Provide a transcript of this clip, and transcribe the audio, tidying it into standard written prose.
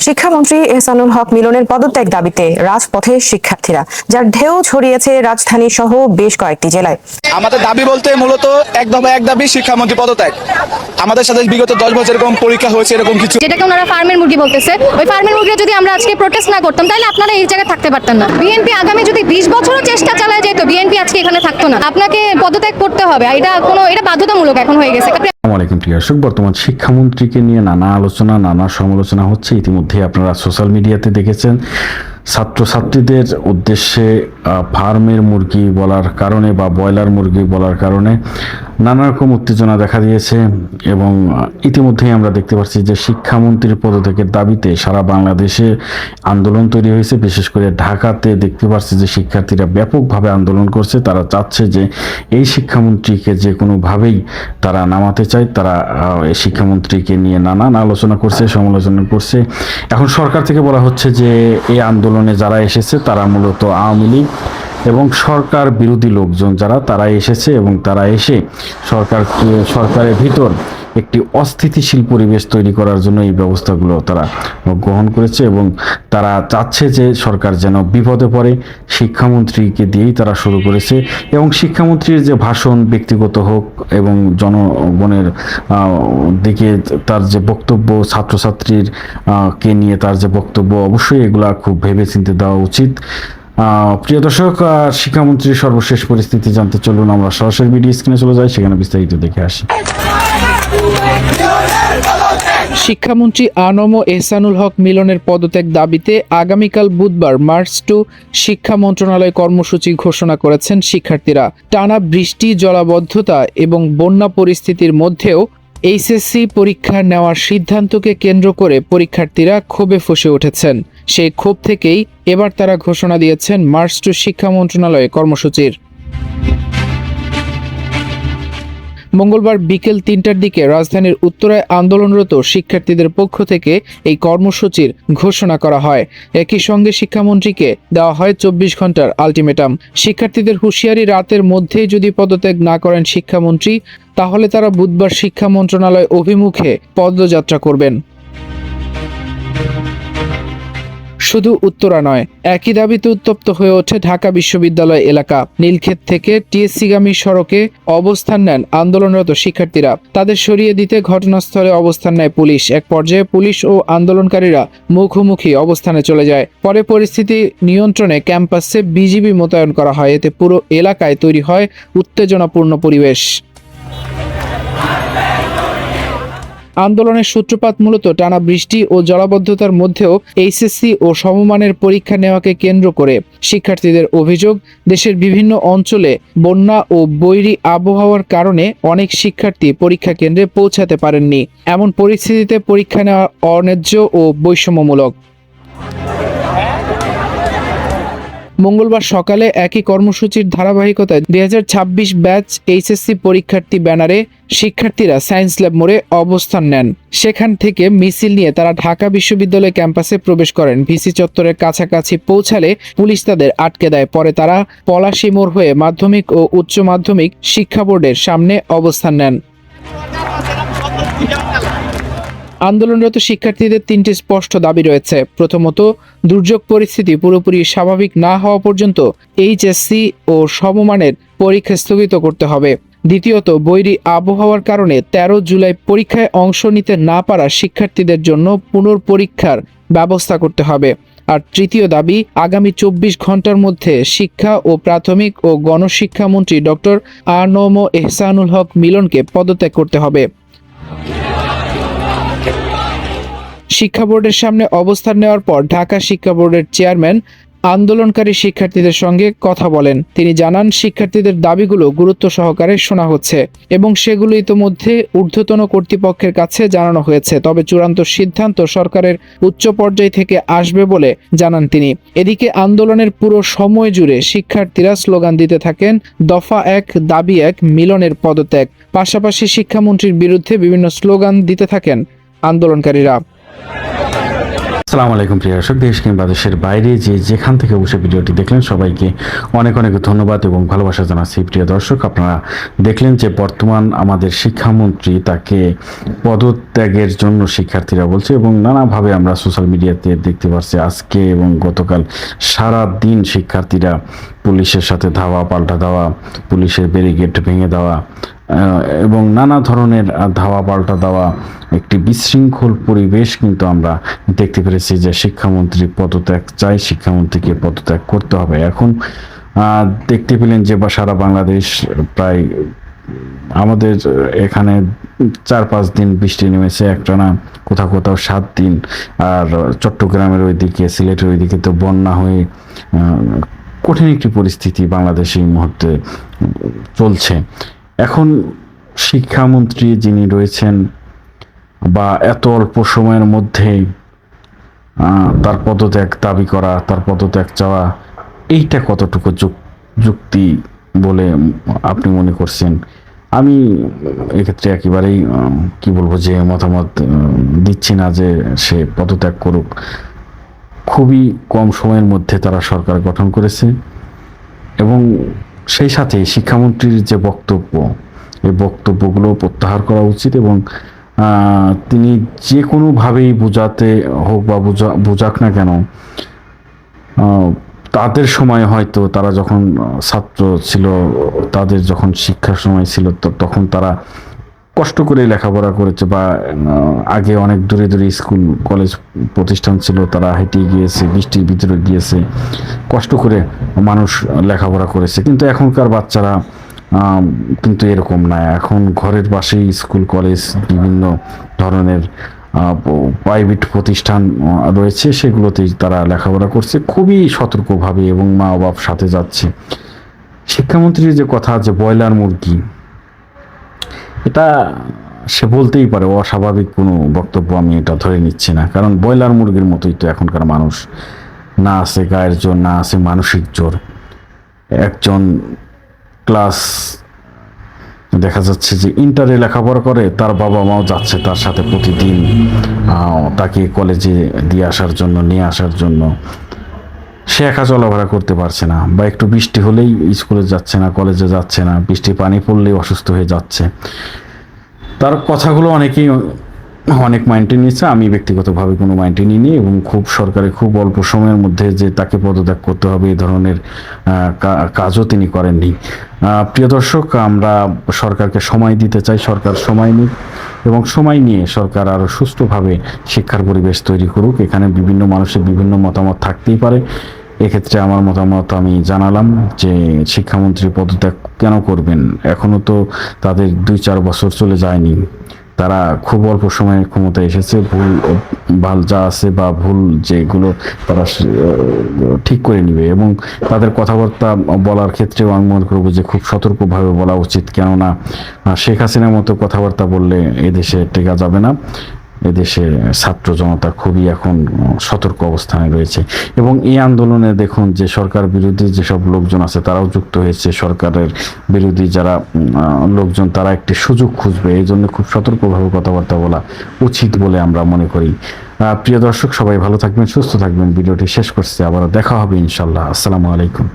শিক্ষামন্ত্রী এহসানুল হক মিলনের পদত্যাগ দাবিতে রাজপথে শিক্ষার্থীরা, যার ঢেউ ছড়িয়েছে রাজধানী সহ বেশ কয়েকটি জেলায়। আমাদের দাবি বলতে মূলত এক দাবি শিক্ষামন্ত্রী পদত্যাগ। আমাদের সাথে বিগত 10 বছর এরকম পরীক্ষা হয়েছে, এরকম কিছু, যেটাকে ওনারা ফার্মের মুরগি বলতেছে, ওই ফার্মের মুরগি যদি আমরা আজকে প্রোটেস্ট না করতাম তাহলে আপনারা এই জায়গায় থাকতে পারতেন না। বিএনপি আগামী যদি 20 বছরও চেষ্টা চালায় যেত, বিএনপি আজকে এখানে থাকতো না। আপনাকে পদত্যাগ করতে হবে, এটা বাধ্যতামূলক এখন হয়ে গেছে। আসসালামু আলাইকুম প্রিয় দর্শক, বর্তমান শিক্ষামন্ত্রীকে নিয়ে নানা আলোচনা, নানা সমালোচনা হচ্ছে। ইতিমধ্যে আপনারা সোশ্যাল মিডিয়াতে দেখেছেন ছাত্রছাত্রীদের উদ্দেশ্যে ফার্মের মুরগি বলার কারণে বা ব্রয়লার মুরগি বলার কারণে নানা রকম উত্তেজনা দেখা দিয়েছে। এবং ইতিমধ্যেই আমরা দেখতে পাচ্ছি যে শিক্ষামন্ত্রীর পদত্যাগের দাবিতে সারা বাংলাদেশে আন্দোলন তৈরি হয়েছে। বিশেষ করে ঢাকাতে দেখতে পাচ্ছি যে শিক্ষার্থীরা ব্যাপকভাবে আন্দোলন করছে। তারা চাচ্ছে যে এই শিক্ষামন্ত্রীকে যে কোনোভাবেই তারা নামাতে চায়। তারা এই শিক্ষামন্ত্রীকে নিয়ে নানান আলোচনা করছে, সমালোচনা করছে। এখন সরকার থেকে বলা হচ্ছে যে এই আন্দোলনে যারা এসেছে তারা মূলত আওয়ামী লীগ এবং সরকার বিরোধী লোকজন যারা, তারা এসেছে এবং তারা এসে সরকারের ভিতর একটি অস্থিতিশীল পরিবেশ তৈরি করার জন্য এই ব্যবস্থাগুলো তারা গ্রহণ করেছে। এবং তারা চাচ্ছে যে সরকার যেন বিপদে পড়ে, শিক্ষামন্ত্রীকে দিয়েই তারা শুরু করেছে। এবং শিক্ষামন্ত্রীর যে ভাষণ ব্যক্তিগত হোক এবং জনগণের দিকে তার যে বক্তব্য, ছাত্রছাত্রীর কে নিয়ে তার যে বক্তব্য, অবশ্যই এগুলা খুব ভেবে চিন্তে দেওয়া উচিত। প্রিয় দর্শক, শিক্ষামন্ত্রীর সর্বশেষ পরিস্থিতি জানতে চলুন আমরা সরাসরি ভিডিও স্ক্রিনে চলে যাই, সেখানে বিস্তারিত দেখে আসি। শিক্ষামন্ত্রী আ.ন.ম এহসানুল হক মিলনের পদত্যাগ দাবিতে আগামীকাল বুধবার মার্চ টু শিক্ষা মন্ত্রণালয় কর্মসূচি ঘোষণা করেছেন শিক্ষার্থীরা। টানা বৃষ্টি, জলাবদ্ধতা এবং বন্যা পরিস্থিতির মধ্যেও এইচএসসি পরীক্ষা নেওয়ার সিদ্ধান্তকে কেন্দ্র করে পরীক্ষার্থীরা ক্ষোভে ফুঁসে উঠেছেন। সেই ক্ষোভ থেকেই এবার তারা ঘোষণা দিয়েছেন মার্চ টু শিক্ষা মন্ত্রণালয় কর্মসূচির। মঙ্গলবার বিকেল 3টার দিকে রাজধানীর উত্তরায় আন্দোলনরত শিক্ষার্থীদের পক্ষ থেকে এই কর্মসূচির ঘোষণা করা হয়। একই সঙ্গে শিক্ষামন্ত্রীকে দেওয়া হয় 24 ঘন্টার আলটিমেটাম। শিক্ষার্থীদের হুঁশিয়ারি, রাতের মধ্যেই যদি পদত্যাগ না করেন শিক্ষামন্ত্রী, তাহলে তারা বুধবার শিক্ষা মন্ত্রণালয় অভিমুখে পদযাত্রা করবেন। শুধু উত্তরা নয়, একই দাবিতে উত্তপ্ত হয়ে ওঠে ঢাকা বিশ্ববিদ্যালয় এলাকা। নীলক্ষেত থেকে টিএসসিগামী সড়কে অবস্থান নেন আন্দোলনরত শিক্ষার্থীরা। তাদের সরিয়ে দিতে ঘটনাস্থলে অবস্থান নেয় পুলিশ। এক পর্যায়ে পুলিশ ও আন্দোলনকারীরা মুখোমুখি অবস্থানে চলে যায়। পরে পরিস্থিতি নিয়ন্ত্রণে ক্যাম্পাসে বিজিবি মোতায়েন করা হয়। এতে পুরো এলাকায় তৈরি হয় উত্তেজনাপূর্ণ পরিবেশ। আন্দোলনের সূত্রপাত মূলত টানা বৃষ্টি ও জলাবদ্ধতার মধ্যেও এইচএসসি ও সমমানের পরীক্ষা নেওয়াকে কেন্দ্র করে। শিক্ষার্থীদের অভিযোগ, দেশের বিভিন্ন অঞ্চলে বন্যা ও বৈরী আবহাওয়ার কারণে অনেক শিক্ষার্থী পরীক্ষা কেন্দ্রে পৌঁছাতে পারেননি। এমন পরিস্থিতিতে পরীক্ষা নেওয়া অন্যায্য ও বৈষম্যমূলক। মঙ্গলবার সকালে একই কর্মসূচির ধারাবাহিকতায় 2026 ব্যাচ এইচএসসি পরীক্ষার্থী ব্যানারে শিক্ষার্থীরা সায়েন্স ল্যাব মোড়ে অবস্থান নেন। সেখান থেকে মিছিল নিয়ে তারা ঢাকা বিশ্ববিদ্যালয় ক্যাম্পাসে প্রবেশ করেন। ভিসি চত্বরের কাছাকাছি পৌঁছালে পুলিশ তাদের আটকে দেয়। পরে তারা পলাশী মোড় হয়ে মাধ্যমিক ও উচ্চ মাধ্যমিক শিক্ষা বোর্ডের সামনে অবস্থান নেন। আন্দোলনরত শিক্ষার্থীদের 3টি স্পষ্ট দাবি রয়েছে। প্রথমত, দুর্যোগ পরিস্থিতি পুরোপুরি স্বাভাবিক না হওয়া পর্যন্ত এইচএসসি ও সমমানের পরীক্ষা স্থগিত করতে হবে। দ্বিতীয়ত, বৈরী আবহাওয়ার কারণে 13 জুলাই পরীক্ষায় অংশ নিতে না পারা শিক্ষার্থীদের জন্য পুনর্পরীক্ষার ব্যবস্থা করতে হবে। আর তৃতীয় দাবি, আগামী 24 ঘন্টার মধ্যে শিক্ষা ও প্রাথমিক ও গণশিক্ষামন্ত্রী ডক্টর আ.ন.ম এহসানুল হক মিলনকে পদত্যাগ করতে হবে। শিক্ষা বোর্ডের সামনে অবস্থান নেওয়ার পর ঢাকা শিক্ষা বোর্ডের চেয়ারম্যান আন্দোলনকারী শিক্ষার্থীদের সঙ্গে কথা বলেন। তিনি জানান, শিক্ষার্থীদের দাবিগুলো গুরুত্ব সহকারে শোনা হচ্ছে এবং সেগুলো ইতোমধ্যে ঊর্ধ্বতন কর্তৃপক্ষের কাছে জানানো হয়েছে। তবে চূড়ান্ত সিদ্ধান্ত সরকারের উচ্চ পর্যায় থেকে আসবে বলে জানান তিনি। এদিকে আন্দোলনের পুরো সময় জুড়ে শিক্ষার্থীরা স্লোগান দিতে থাকেন, দফা 1, দাবি 1, মিলনের পদত্যাগ। পাশাপাশি শিক্ষামন্ত্রীর বিরুদ্ধে বিভিন্ন স্লোগান দিতে থাকেন আন্দোলনকারীরা। আসসালামু আলাইকুম প্রিয় দর্শক, দেশ কিংবা দেশের বাইরে যেখান থেকে বসে ভিডিওটি দেখলেন সবাইকে অনেক অনেক ধন্যবাদ এবং ভালোবাসা জানাচ্ছি। প্রিয় দর্শক, আপনারা দেখলেন যে বর্তমান আমাদের শিক্ষামন্ত্রী তাকে পদত্যাগের জন্য শিক্ষার্থীরা বলছে এবং নানাভাবে আমরা সোশ্যাল মিডিয়াতে দেখতে পাচ্ছি। আজকে এবং গতকাল সারা দিন শিক্ষার্থীরা পুলিশের সাথে ধাওয়া পাল্টা দেওয়া, পুলিশের ব্যারিকেড ভেঙে দেওয়া এবং নানা ধরনের ধাওয়া পাল্টা দেওয়া, একটি বিশৃঙ্খল পরিবেশ কিন্তু আমরা দেখতে পেরেছি যে শিক্ষামন্ত্রী পদত্যাগ চাই, শিক্ষামন্ত্রীকে পদত্যাগ করতে হবে। এখন দেখতে পেলেন যে সারা বাংলাদেশ প্রায় আমাদের এখানে 4-5 দিন বৃষ্টি নেমেছে একটানা, কোথাও কোথাও 7 দিন, আর চট্টগ্রামের ওইদিকে সিলেটের ওইদিকে তো বন্যা হয়ে কঠিন একটি পরিস্থিতি বাংলাদেশে এই মুহূর্তে চলছে। এখন শিক্ষামন্ত্রী যিনি রয়েছেন বা এত অল্প সময়ের মধ্যেই তার পদত্যাগ দাবি করা, তার পদত্যাগ চাওয়া, এইটা কতটুকু যুক্তি বলে আপনি মনে করছেন? আমি এক্ষেত্রে একেবারেই কি বলবো যে মতামত দিচ্ছি না যে সে পদত্যাগ করুক। খুবই কম সময়ের মধ্যে তারা সরকার গঠন করেছে এবং সেই সাথে শিক্ষামন্ত্রীর যে বক্তব্য, এই বক্তব্যগুলো প্রত্যাহার করা উচিত এবং তিনি যে কোনোভাবেই বোঝাতে হোক বা বোঝাক না কেন, তাদের সময় হয়তো তারা যখন ছাত্র ছিল, তাদের যখন শিক্ষার সময় ছিল তখন তারা কষ্ট করে লেখাপড়া করেছে বা আগে অনেক দূরে দূরে স্কুল কলেজ প্রতিষ্ঠান ছিল, তারা হেঁটে গিয়েছে, বৃষ্টির ভিতরে গিয়েছে, কষ্ট করে মানুষ লেখাপড়া করেছে। কিন্তু এখনকার বাচ্চারা কিন্তু এরকম না। এখন ঘরের পাশেই স্কুল কলেজ, বিভিন্ন ধরনের প্রাইভেট প্রতিষ্ঠান রয়েছে, সেগুলোতেই তারা লেখাপড়া করছে খুবই সতর্কভাবে এবং মা বাবার সাথে যাচ্ছে। শিক্ষামন্ত্রীর যে কথা যে ব্রয়লার মুরগি, এটা সে বলতেই পারে, অস্বাভাবিক কোনো বক্তব্য আমি এটা ধরে নিচ্ছি না। কারণ ব্রয়লার মুরগির মতোই তো এখনকার মানুষ, না আছে গায়ের জোর, না আছে মানসিক জোর। একজন ক্লাস দেখা যাচ্ছে যে ইন্টারে লেখাপড়া করে, তার বাবা মাও যাচ্ছে তার সাথে প্রতিদিন তাকে কলেজে দিয়ে আসার জন্য, নিয়ে আসার জন্য। সে একা চলাফেরা করতে পারছে না, বা একটু বৃষ্টি হলেই স্কুলে যাচ্ছে না, কলেজে যাচ্ছে না, বৃষ্টির পানি পড়লেই অসুস্থ হয়ে যাচ্ছে। তার কথাগুলো অনেকেই অনেক মাইন্ডে নিয়েছে, আমি ব্যক্তিগতভাবে কোনো মাইন্ডে নিইনি এবং সরকারে খুব অল্প সময়ের মধ্যে যে তাকে পদত্যাগ করতে হবে এই ধরনের কাজও তিনি করেননি। প্রিয় দর্শক, আমরা সরকারকে সময় দিতে চাই, সরকার সময় নিক এবং সময় নিয়ে সরকার আরও সুষ্ঠুভাবে শিক্ষার পরিবেশ তৈরি করুক। এখানে বিভিন্ন মানুষের বিভিন্ন মতামত থাকতেই পারে। এক্ষেত্রে আমার মতামত আমি জানালাম যে শিক্ষামন্ত্রী পদত্যাগ কেন করবেন? এখনও তো তাদের 2-4 বছর চলে যায়নি, তারা খুব অল্প সময়ে ক্ষমতায় এসেছে। ভুল ভাল যা আছে বা ভুল যেগুলো তারা ঠিক করে নেবে এবং তাদের কথাবার্তা বলার ক্ষেত্রেও আমি মনে করবো যে খুব সতর্কভাবে বলা উচিত। কেননা শেখ হাসিনার মতো কথাবার্তা বললে এদেশে টেকা যাবে না। এদেশের ছাত্র জনতা খুবই এখন সতর্ক অবস্থানে রয়েছে এবং এই আন্দোলনে দেখুন যে সরকার বিরোধী যেসব লোকজন আছে তারাও যুক্ত হয়েছে। সরকারের বিরোধী যারা লোকজন, তারা একটি সুযোগ খুঁজবে, এই জন্য খুব সতর্কভাবে কথাবার্তা বলা উচিত বলে আমরা মনে করি। প্রিয় দর্শক, সবাই ভালো থাকবেন, সুস্থ থাকবেন। ভিডিওটি শেষ করছি, আবার দেখা হবে ইনশাল্লাহ। আসসালামু আলাইকুম।